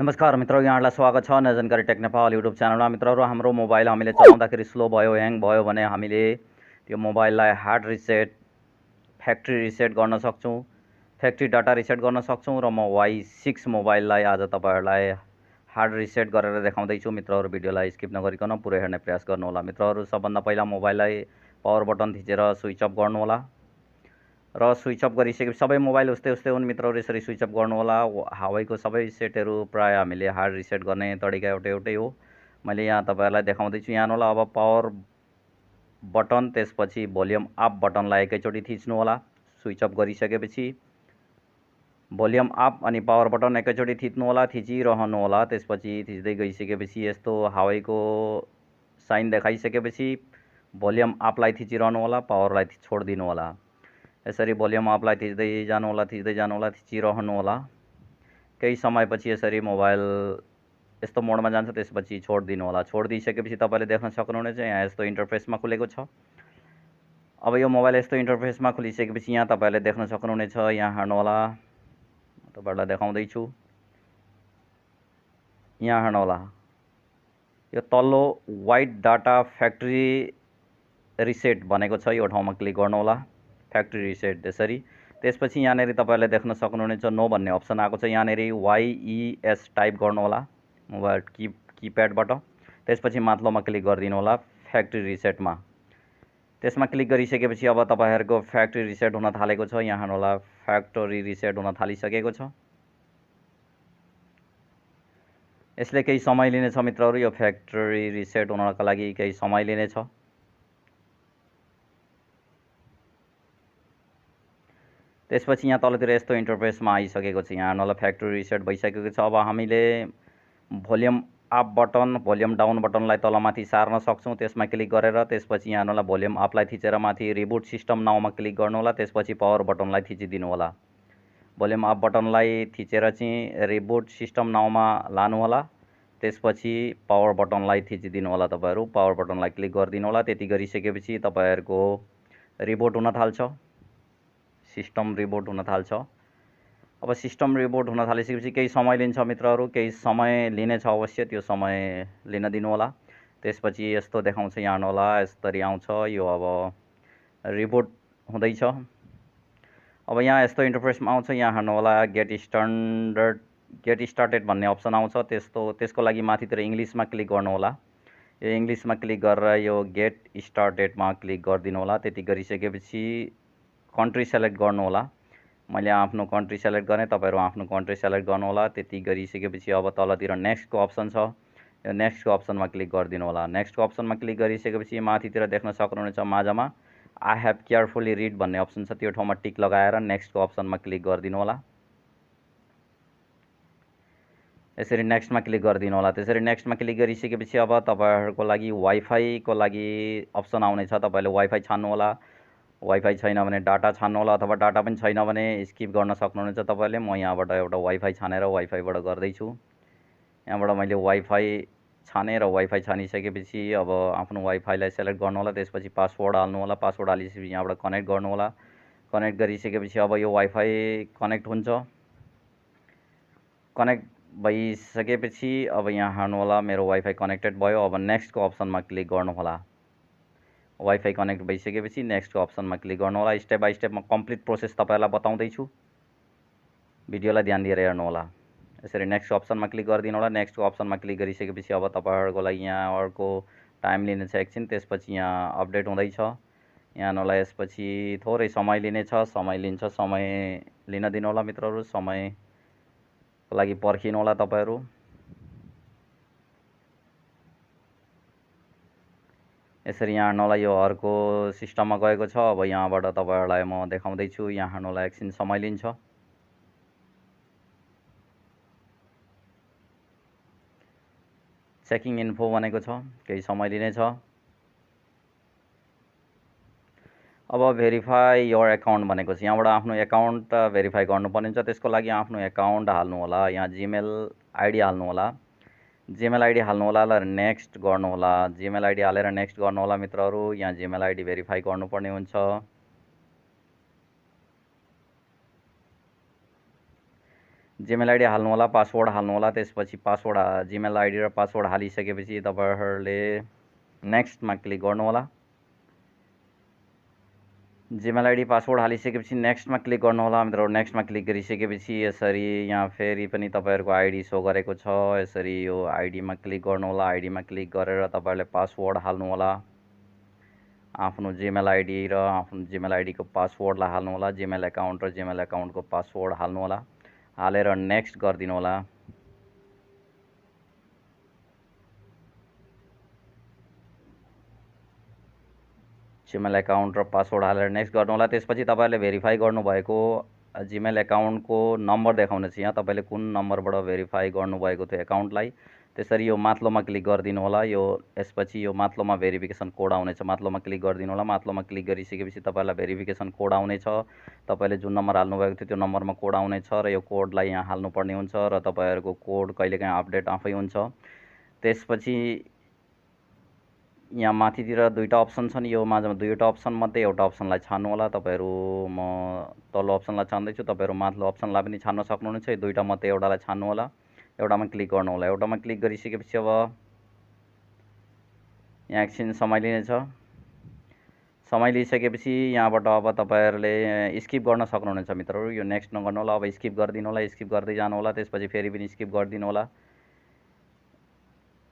नमस्कार मित्रौं, यहाँलाई स्वागत छ नयाँ जानकारी टेक नेपाल युट्युब च्यानलमा। मित्रहरू, हाम्रो मोबाइल हामीले चलाउँदाखेरि स्लो भयो, ह्याङ भयो भने हामीले त्यो मोबाइललाई हार्ड रिसेट, फ्याक्ट्री रिसेट गर्न सक्छौँ, फ्याक्ट्री डाटा रिसेट गर्न सक्छौँ। र म Y6 मोबाइललाई आज तपाईँहरूलाई हार्ड रिसेट गरेर देखाउँदैछु। मित्रहरू, भिडियोलाई स्किप नगरिकन पुरै हेर्ने प्रयास गर्नुहोला। मित्रहरू, सबभन्दा पहिला मोबाइललाई पावर बटन थिचेर स्विच अफ गर्नुहोला र स्विच अफ गरिसकेपछि सबै मोबाइल उस्तै हुन् मित्रहरू, यसरी स्विच अफ गर्नुहोला। हावेको सबै सेटहरू प्रायः हामीले हार्ड रिसेट गर्ने तरिका एउटै हो। मैले यहाँ तपाईँहरूलाई देखाउँदैछु। यहाँ होला अब पावर बटन, त्यसपछि भोल्युम अप बटनलाई एकैचोटि थिच्नु होला। स्विच अफ गरिसकेपछि भोल्युम अप अनि पावर बटन एकैचोटि थिच्नु होला, थिचिरहनु होला। त्यसपछि थिच्दै गइसकेपछि यस्तो हावेको साइन देखाइसकेपछि भोल्युम अपलाई थिचिरहनु होला, पावरलाई छोडिदिनु होला। यसरी भोल्युम अपलाई थिच्दै जानु होला, थिचिरहनु होला। केही समयपछि यसरी मोबाइल यस्तो मोडमा जान्छ, त्यसपछि छोडिदिनु होला। छोडिदिइसकेपछि तपाईँले देख्न सक्नुहुनेछ यहाँ यस्तो इन्टरफेसमा खुलेको छ। अब यो मोबाइल यस्तो इन्टरफेसमा खुलिसकेपछि यहाँ तपाईँले देख्न सक्नुहुनेछ, यहाँ हेर्नु होला, तपाईँहरूलाई देखाउँदैछु। यहाँ हेर्नु होला, यो तल्लो वाइट डाटा फ्याक्ट्री रिसेट भनेको छ, यो ठाउँमा क्लिक गर्नु होला। फ्याक्ट्री रिसेट यसरी। त्यसपछि यहाँनिर तपाईँले देख्न सक्नुहुनेछ नो भन्ने अप्सन आएको छ। यहाँनिर YES टाइप गर्नु होला मोबाइल किप्याडबाट। त्यसपछि माथिल्लोमा क्लिक गरिदिनु होला फ्याक्ट्री रिसेटमा। त्यसमा क्लिक गरिसकेपछि अब तपाईँहरूको फ्याक्ट्री रिसेट हुन थालेको छ। यहाँ हेर्नु होला, फ्याक्ट्री रिसेट हुन थालिसकेको छ। यसले केही समय लिनेछ मित्रहरू, यो फ्याक्ट्री रिसेट हुनका लागि केही समय लिनेछ। त्यसपछि यहाँ तलतिर यस्तो इन्टरफेसमा आइसकेको छ। यहाँ हेर्नुहोला, फ्याक्ट्री रिसेट भइसकेको छ। अब हामीले volume up button, volume down बटनलाई तलमाथि सार्न सक्छौँ। त्यसमा क्लिक गरेर त्यसपछि यहाँ हेर्नुहोला, भोल्युम अपलाई थिचेर माथि रिबुट सिस्टम नाउमा क्लिक गर्नु होला। त्यसपछि पावर बटनलाई थिचिदिनु होला। भोल्युम अप बटनलाई थिचेर चाहिँ रिबुट सिस्टम नाउमा लानु होला। त्यसपछि पावर बटनलाई थिचिदिनु होला। तपाईँहरू पावर बटनलाई क्लिक गरिदिनु होला। त्यति गरिसकेपछि तपाईँहरूको रिबुट हुन थाल्छ, सिस्टम रिबुट हुन थाल्छ। अब सिस्टम रिबुट हुन थालिसकेपछि केही समय लिन्छ मित्रहरू, केही समय लिनेछ अवश्य, त्यो समय लिन दिनु होला। त्यसपछि यस्तो देखाउँछ, यहाँ हेर्नु होला, यसरी आउँछ। यो अब रिबुट हुँदैछ। अब यहाँ यस्तो इन्टरफेसमा आउँछ। यहाँ हेर्नु होला, गेट स्टार्टेड भन्ने अप्सन आउँछ। त्यसको लागि माथितिर इङ्ग्लिसमा क्लिक गर्नु होला। यो इङ्ग्लिसमा क्लिक गरेर यो गेट स्टार्टेडमा क्लिक गरिदिनु होला। त्यति गरिसकेपछि कन्ट्री सेलेक्ट गर्नु होला। मैले आफ्नो कन्ट्री सेलेक्ट गरेँ, तपाईँहरू आफ्नो कन्ट्री सेलेक्ट गर्नु होला। त्यति गरिसकेपछि अब तलतिर नेक्स्टको अप्सन छ, यो नेक्स्टको अप्सनमा क्लिक गरिदिनु होला। नेक्स्टको अप्सनमा क्लिक गरिसकेपछि माथितिर देख्न सक्नुहुनेछ माझमा आई हेभ केयरफुली रिड भन्ने अप्सन छ, त्यो ठाउँमा टिक लगाएर नेक्स्टको अप्सनमा क्लिक गरिदिनु होला। यसरी नेक्स्टमा क्लिक गरिदिनु होला। त्यसरी नेक्स्टमा क्लिक गरिसकेपछि अब तपाईँहरूको लागि वाइफाईको लागि अप्सन आउनेछ। तपाईँले वाइफाई छान्नु होला। वाइफाई छैन भने डाटा छान्नु होला, अथवा डाटा पनि छैन भने स्किप गर्न सक्नुहुनेछ तपाईँले। म यहाँबाट एउटा वाइफाई छानेर वाइफाईबाट गर्दैछु। यहाँबाट मैले वाइफाई छानेर वाइफाई छानिसकेपछि अब आफ्नो वाइफाईलाई सेलेक्ट गर्नु होला। त्यसपछि पासवर्ड हाल्नु होला। पासवर्ड हालिसकेपछि यहाँबाट कनेक्ट गर्नु होला। कनेक्ट गरिसकेपछि अब यो वाइफाई कनेक्ट हुन्छ। कनेक्ट भइसकेपछि अब यहाँ हेर्नु होला, मेरो वाइफाई कनेक्टेड भयो। अब नेक्स्टको अप्सनमा क्लिक गर्नु होला। वाइफाई कनेक्ट भइसकेपछि नेक्स्टको अप्सनमा क्लिक गर्नु होला। स्टेप बाई स्टेपमा कम्प्लिट प्रोसेस तपाईँहरूलाई बताउँदैछु, भिडियोलाई ध्यान दिएर हेर्नु होला। यसरी नेक्स्टको अप्सनमा क्लिक गरिदिनु होला। नेक्स्टको अप्सनमा क्लिक गरिसकेपछि अब तपाईँहरूको लागि यहाँ अर्को टाइम लिनेछ एकछिन। त्यसपछि यहाँ अपडेट हुँदैछ। यहाँ हेर्नुहोला, यसपछि थोरै समय लिनेछ, समय लिन्छ, समय लिन दिनु होला मित्रहरू। समयको लागि पर्खिनु होला तपाईँहरू। यसरी यहाँ हेर्नुहोला, यो अर्को सिस्टममा गएको छ। अब यहाँबाट तपाईँहरूलाई म देखाउँदैछु। यहाँ हेर्नुहोला, एकछिन समय लिन्छ। चेकिङ इन्फो भनेको छ, केही समय लिनेछ। अब भेरिफाई योर एकाउन्ट भनेको छ। यहाँबाट आफ्नो एकाउन्ट भेरिफाई गर्नुपर्ने हुन्छ। त्यसको लागि आफ्नो एकाउन्ट हाल्नु होला। यहाँ जिमेल आइडी हाल्नु होला। जिमेल आइडी हाल्नु होला र नेक्स्ट गर्नु होला। जिमेल आइडी हालेर नेक्स्ट गर्नु होला मित्रहरू। यहाँ जिमेल आइडी भेरिफाई गर्नुपर्ने हुन्छ। जिमेल आइडी हाल्नु होला, पासवर्ड हाल्नु होला। त्यसपछि पासवर्ड जिमेल आइडी र पासवर्ड हालिसकेपछि तपाईहरुले नेक्स्टमा क्लिक गर्नु होला। जिमेल आइडी पासवर्ड हालिसकेपछि नेक्स्टमा क्लिक गर्नु होला मित्रहरु। नेक्स्टमा क्लिक गरिसकेपछि यसरी यहाँ फेरि पनि तपाईहरुको आइडी सो गरेको छ। यसरी यो आइडीमा क्लिक गर्नु होला। आइडीमा क्लिक गरेर तपाईहरुले पासवर्ड हाल्नु होला। आफ्नो जिमेल आइडी र आफ्नो जिमेल आइडीको पासवर्डलाई हाल्नु होला। जिमेल एकाउन्ट र जिमेल एकाउन्टको पासवर्ड हाल्नु होला। हालेर नेक्स्ट गरिदिनु होला। जिमेल एकाउन्ट र पासवर्ड हालेर नेक्स्ट गर्नु होला। त्यसपछि तपाईहरुले भेरिफाई गर्नुभएको जिमेल एकाउन्टको नम्बर देखाउनेछ। यहाँ तपाईले कुन नम्बरबाट भेरिफाई गर्नुभएको त्यो एकाउन्टलाई। त्यसरी यो माथिल्लोमा क्लिक गरिदिनु होला। यसपछि यो माथिल्लोमा भेरिफिकेसन कोड आउनेछ। माथिल्लोमा क्लिक गरिदिनु होला। माथिल्लोमा क्लिक गरिसकेपछि तपाईलाई भेरिफिकेसन कोड आउनेछ। तपाईले जुन नम्बर हाल्नुभएको थियो त्यो नम्बरमा कोड आउनेछ र यो कोडलाई यहाँ हाल्नुपर्ने हुन्छ र तपाईहरुको कोड कहिलेकाहीँ अपडेट आफै हुन्छ। त्यसपछि यहाँ माथितिर दुईटा अप्सन छन्। यो माझमा दुईवटा अप्सन मध्ये एउटा अप्सनलाई छान्नु होला। तपाईहरु म तल्लो अप्सनलाई छान्दैछु, तपाईहरु माथिल्लो अप्सनलाई पनि छान्न सक्नुहुनेछ। यो दुईटा मध्ये एउटालाई छान्नु होला। एउटामा क्लिक गर्नु होला। एउटामा क्लिक गरिसकेपछि अब यहाँ एकछिन समय लिनेछ। समय लिइसकेपछि यहाँबाट अब तपाईहरुले स्किप गर्न सक्नुहुनेछ मित्रहरु। यो नेक्स्ट नगर्नु होला। अब स्किप गरिदिनु होला। स्किप गर्दै जानु होला। त्यसपछि फेरि पनि स्किप गरिदिनु होला।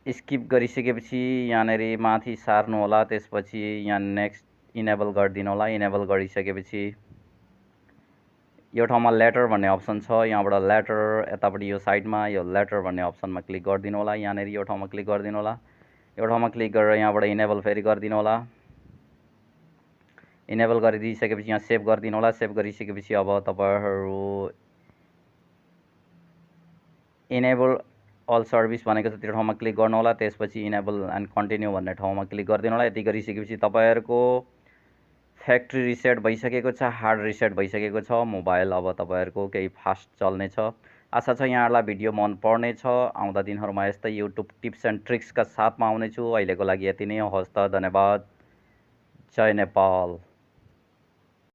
स्किप गरिसकेपछि यहाँनेरि माथि सार्नु होला। त्यसपछि यहाँ नेक्स्ट इनेबल गरिदिनु होला। इनेबल गरिसकेपछि यो ठाउँमा लेटर भन्ने अप्सन छ। यहाँबाट लेटर यतापट्टि यो साइडमा यो लेटर भन्ने अप्सनमा क्लिक गरिदिनु होला। यहाँनेरि यो ठाउँमा क्लिक गरिदिनु होला। यो ठाउँमा क्लिक गरेर यहाँबाट इनेबल फेरि गरिदिनु होला। इनेबल गरिदिइसकेपछि यहाँ सेभ गरिदिनु होला। सेभ गरिसकेपछि अब तपाईहरु इनेबल अल सर्भिस भनेको छ त्यो ठाउँमा क्लिक गर्नु होला। त्यसपछि इनेबल एन्ड कन्टिन्यू भन्ने ठाउँमा क्लिक गरिदिनु होला। यति गरिसकेपछि तपाईहरुको फ्याक्ट्री रिसेट भइसकेको छ, हार्ड रिसेट भइसकेको छ। मोबाइल अब तपाईहरुको केही फास्ट चल्नेछ। आशा छ यहाँहरुलाई भिडियो मन पर्नेछ। आउँदा दिनहरुमा यस्तै युट्युब टिप्स एन्ड ट्रिक्सका साथमा आउनेछु। अहिलेको लागि यति नै। हस्त धन्यवाद। जय नेपाल।